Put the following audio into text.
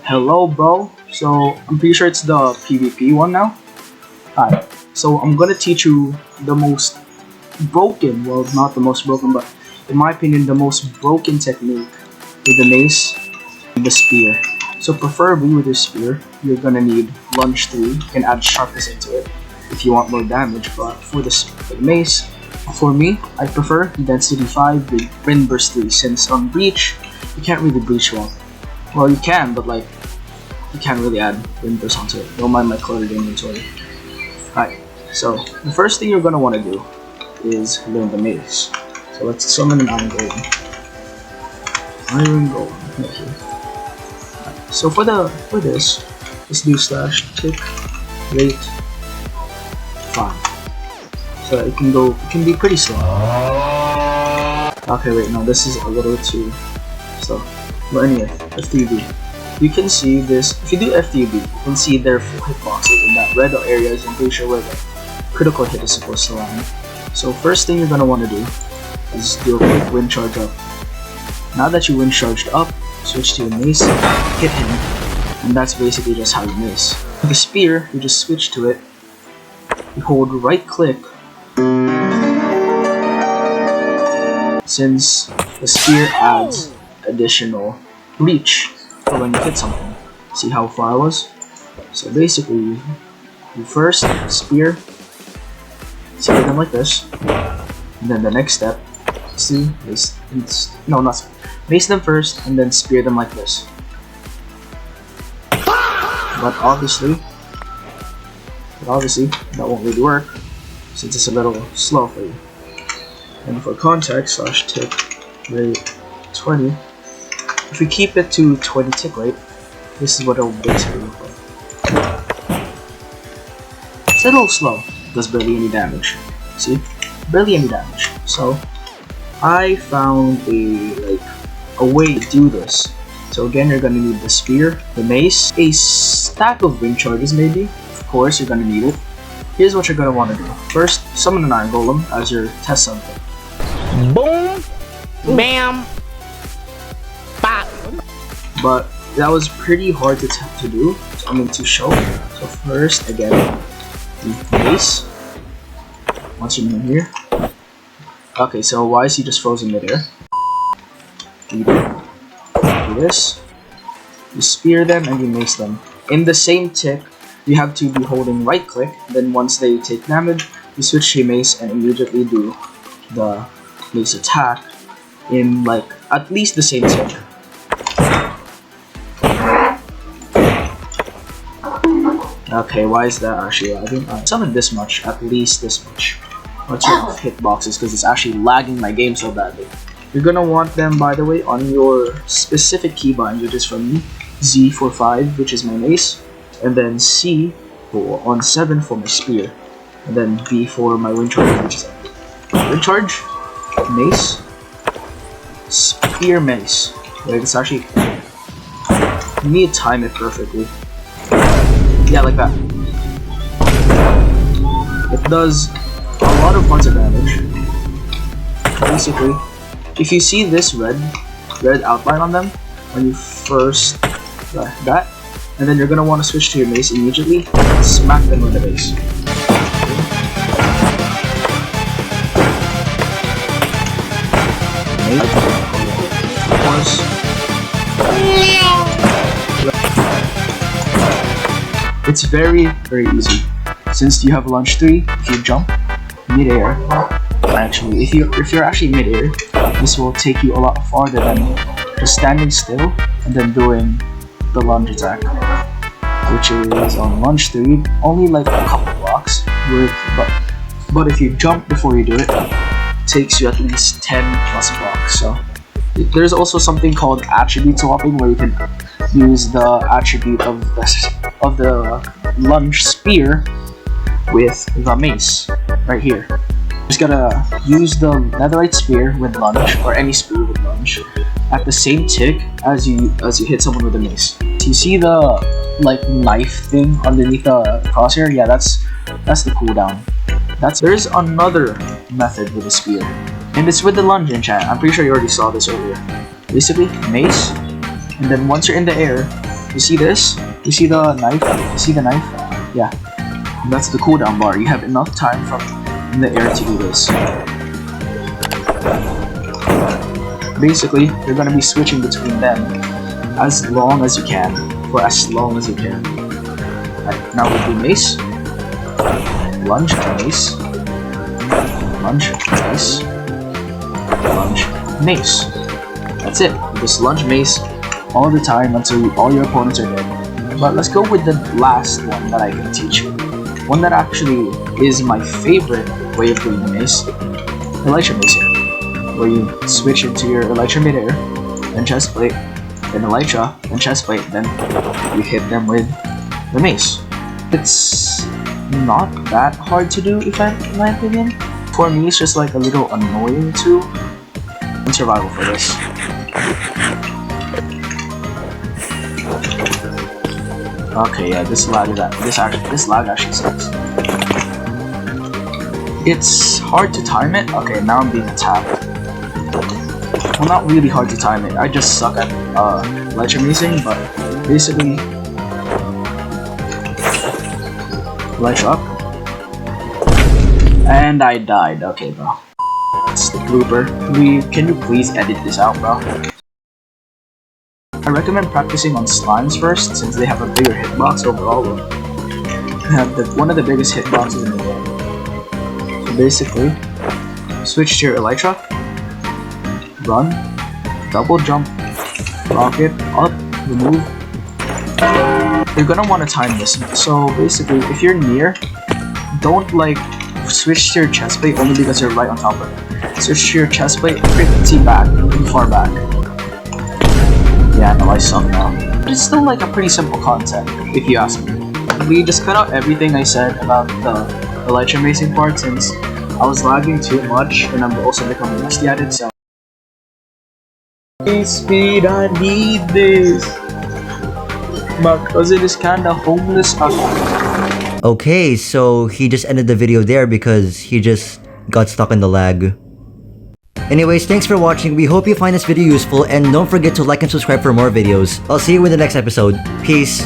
Hello, bro. So I'm pretty sure it's the PvP one now. Alright. So I'm gonna teach you the most broken, well, not the most broken, but in my opinion, the most broken technique with the mace and the spear. So preferably with the spear, you're gonna need lunge 3. You can add sharpness into it if you want more damage. But for the mace, for me, I prefer density 5 with wind burst 3, since on breach you can't really breach well. Well, you can, but like you can't really add wind burst onto it. Don't mind my cluttered inventory. Alright, so the first thing you're gonna want to do is learn the mace. So let's summon an Iron Golem. Iron Golem, right here. Right, so for this, let's do slash tick rate 5. So it can be pretty slow. Okay, wait, no, this is a little too slow. But anyway, FTB. You can see this, if you do FTB, you can see their full hitboxes in that red area is I'm pretty sure where the critical hit is supposed to land. So first thing you're going to want to do is do a quick wind charge up. Now that you wind charged up, switch to a mace, hit him, and that's basically just how you mace. With the spear, you just switch to it, you hold right click, since the spear adds additional reach for when you hit something. See how far I was? So basically, you first spear them like this, and then the next step is to mace them first, and then spear them like this. But obviously that won't really work since it's a little slow for you. And for context, slash tick rate 20. If we keep it to 20 tick rate, this is what it'll basically look like. It's a little slow, does barely any damage. See? Barely any damage. So I found a way to do this. So again, you're gonna need the spear, the mace, a stack of wind charges maybe. Of course, you're gonna need it. Here's what you're gonna want to do. First, summon an Iron Golem as your test something. Boom! Bam! Bop! But that was pretty hard to do. To show. So first, again, the mace. Once you're in here. Okay, so why is he just frozen midair? You do this. You spear them and you mace them. In the same tick, you have to be holding right click. Then once they take damage, you switch to mace and immediately do the mace attack in like at least the same tick. Okay, why is that actually lagging? Summon this much, at least this much. What's your hitboxes, because it's actually lagging my game so badly. You're gonna want them, by the way, on your specific keybind, which is from me. Z for 5, which is my mace, and then C on 7 for my spear, and then B for my wind charge, which is wind charge, mace, spear, mace. Like it's actually, you need to time it perfectly. Yeah, like that. It does a lot of points of damage. Basically, if you see this red outline on them when you first that, and then you're gonna want to switch to your mace immediately, smack them with the mace. It's very, very easy. Since you have lunge 3, if you jump mid-air, actually, if you're actually mid-air, this will take you a lot farther than just standing still and then doing the lunge attack, which is on lunge 3, only like a couple blocks. But if you jump before you do it, it takes you at least 10 plus blocks. So there's also something called attribute swapping, where you can use the attribute of the lunge spear with the mace right here. Just gotta use the netherite spear with lunge, or any spear with lunge, at the same tick as you hit someone with a mace. So you see the like knife thing underneath the crosshair? Yeah, that's the cooldown. There's another method with a spear, and it's with the lunge in chat. I'm pretty sure you already saw this earlier. Basically, mace, And then once you're in the air, you see this? You see the knife? You see the knife? Yeah. That's the cooldown bar. You have enough time from in the air to do this. Basically, you're gonna be switching between them as long as you can. For as long as you can. Alright, now we do mace. Lunge, mace. Lunge, mace. Lunge, mace. That's it. You just lunge mace all the time until all your opponents are dead. But let's go with the last one that I can teach you. One that actually is my favorite way of doing the mace. Elytra mace here. Where you switch into your Elytra midair, then chest plate, then Elytra, then chest plate, then you hit them with the mace. It's not that hard to do, in my opinion. For me, it's just like a little annoying too. In survival for this. Okay, yeah, this lag actually sucks. It's hard to time it. Okay, now I'm being attacked. Well, not really hard to time it. I just suck at ledger macing, but basically, ledger up, and I died. Okay, bro. It's the blooper. Can you please edit this out, bro? I recommend practicing on slimes first, since they have a bigger hitbox overall. They have one of the biggest hitboxes in the game. So basically, switch to your Elytra, run, double jump, rocket, up, remove. You're gonna want to time this. So basically, if you're near, don't like switch to your chest plate only because you're right on top of it. Switch to your chest plate pretty back, pretty far back. Yeah, no, I suck now. It's still like a pretty simple concept, if you ask me. We just cut out everything I said about the Elytra macing part since I was lagging too much and I'm also becoming rusty at it, so... Speed, I need this! My cousin is kinda homeless. Okay, so he just ended the video there because he just got stuck in the lag. Anyways, thanks for watching. We hope you find this video useful and don't forget to like and subscribe for more videos. I'll see you in the next episode. Peace.